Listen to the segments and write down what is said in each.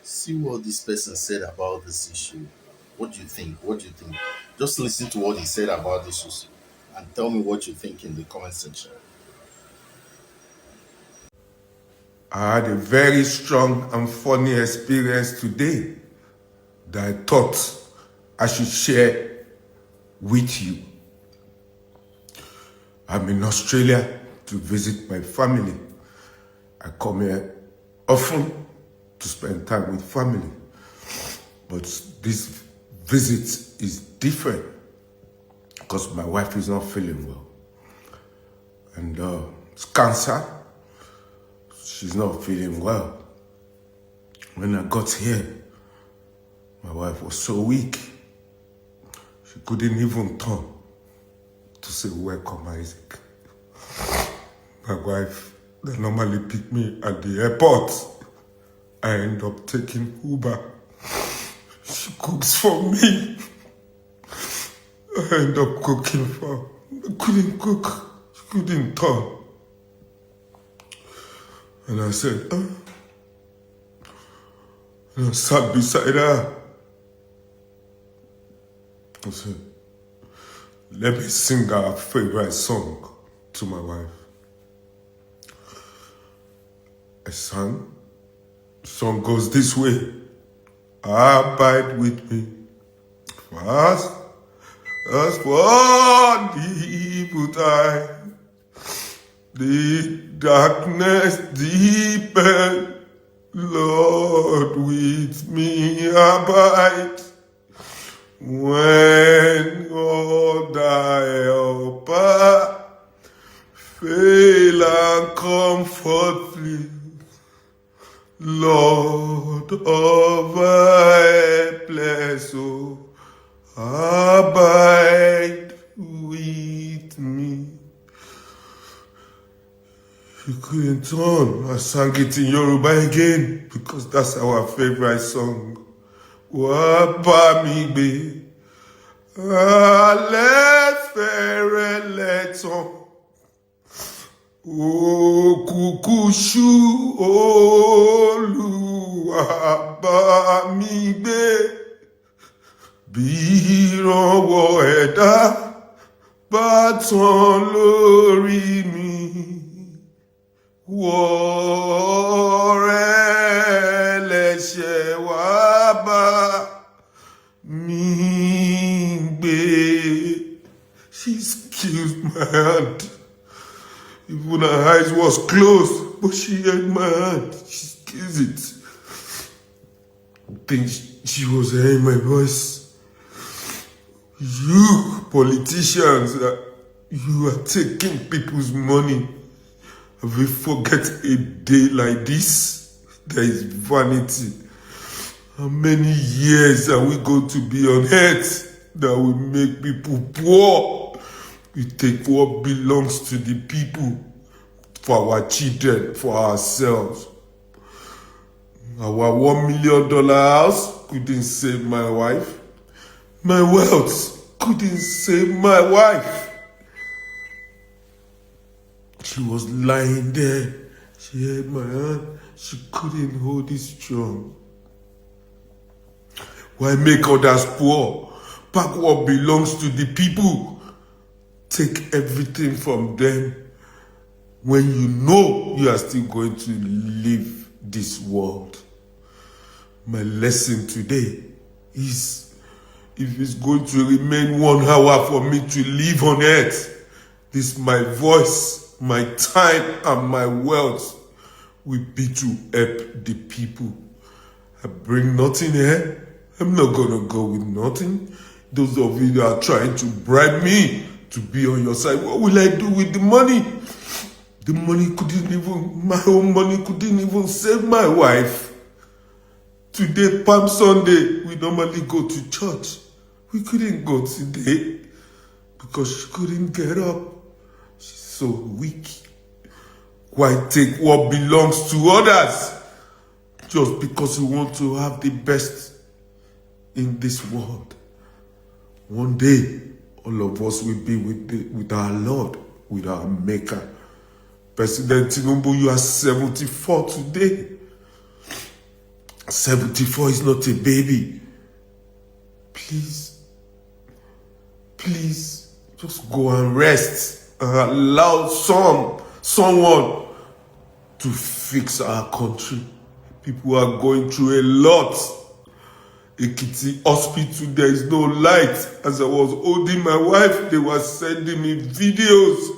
See what this person said about this issue. What do you think? What do you think? Just listen to what he said about this issue and tell me what you think in the comment section. I had a very strong and funny experience today that I thought I should share with you. I'm in Australia to visit my family. I come here often to spend time with family. But this visit is different because my wife is not feeling well. And it's cancer. She's not feeling well. When I got here, my wife was so weak. She couldn't even turn to say, welcome, Isaac. My wife, they normally pick me at the airport. I end up taking Uber. She cooks for me. I end up cooking for her. I couldn't cook. She couldn't turn. And I said, and I sat beside her. I said, let me sing our favorite song to my wife. I sang. The song goes this way. Abide with me. Fast as for the evil time. The darkness deepen. Lord, with me abide. When all thy helper fail and comfort flee, Lord of helpless soul, abide with me. You couldn't turn. I sang it in Yoruba again because that's our favorite song. Wá bá mi gbé, alẹ́ fẹ́rẹ̀ lẹ́tàn. Òkùnkùn ṣú, Olúwa bá mi gbé. Bí ìrànwọ́ ẹ̀dá bá tán lórí mi, wọ́ọ̀rẹ́ lẹ́ṣẹ̀ wá bá mi gbé. She's killed my hand. Even her eyes was closed, but she held my hand. She kissed it. I think she was hearing my voice. You politicians, you are taking people's money. Have you forget a day like this? There is vanity. How many years are we going to be on earth that will make people poor? We take what belongs to the people for our children, for ourselves. Our $1 million house couldn't save my wife. My wealth couldn't save my wife. She was lying there. She held my hand. She couldn't hold it strong. Why make others poor? Pack what belongs to the people. Take everything from them when you know you are still going to leave this world. My lesson today is, if it's going to remain 1 hour for me to live on earth, this my voice, my time, and my wealth will be to help the people. I bring nothing here. I'm not gonna go with nothing. Those of you that are trying to bribe me to be on your side, what will I do with the money? The money my own money couldn't even save my wife. Today, Palm Sunday, we normally go to church. We couldn't go today because she couldn't get up. She's so weak. Why take what belongs to others just because you want to have the best in this world? One day, all of us will be with our Lord, with our Maker. President Tinubu, you are 74 today. 74 is not a baby. Please, just go and rest and allow someone to fix our country. People are going through a lot. Ekiti Hospital, there is no light. As I was holding my wife, they were sending me videos.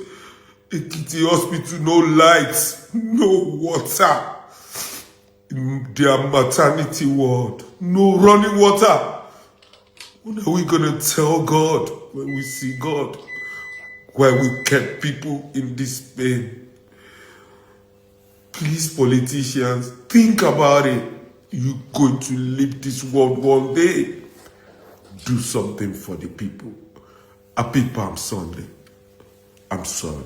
Ekiti Hospital, no light, no water. In their maternity ward, no running water. What are we gonna tell God when we see God? Why we kept people in this pain? Please, politicians, think about it. You're going to leave this world one day. Do something for the people. Happy Palm Sunday. I'm sorry.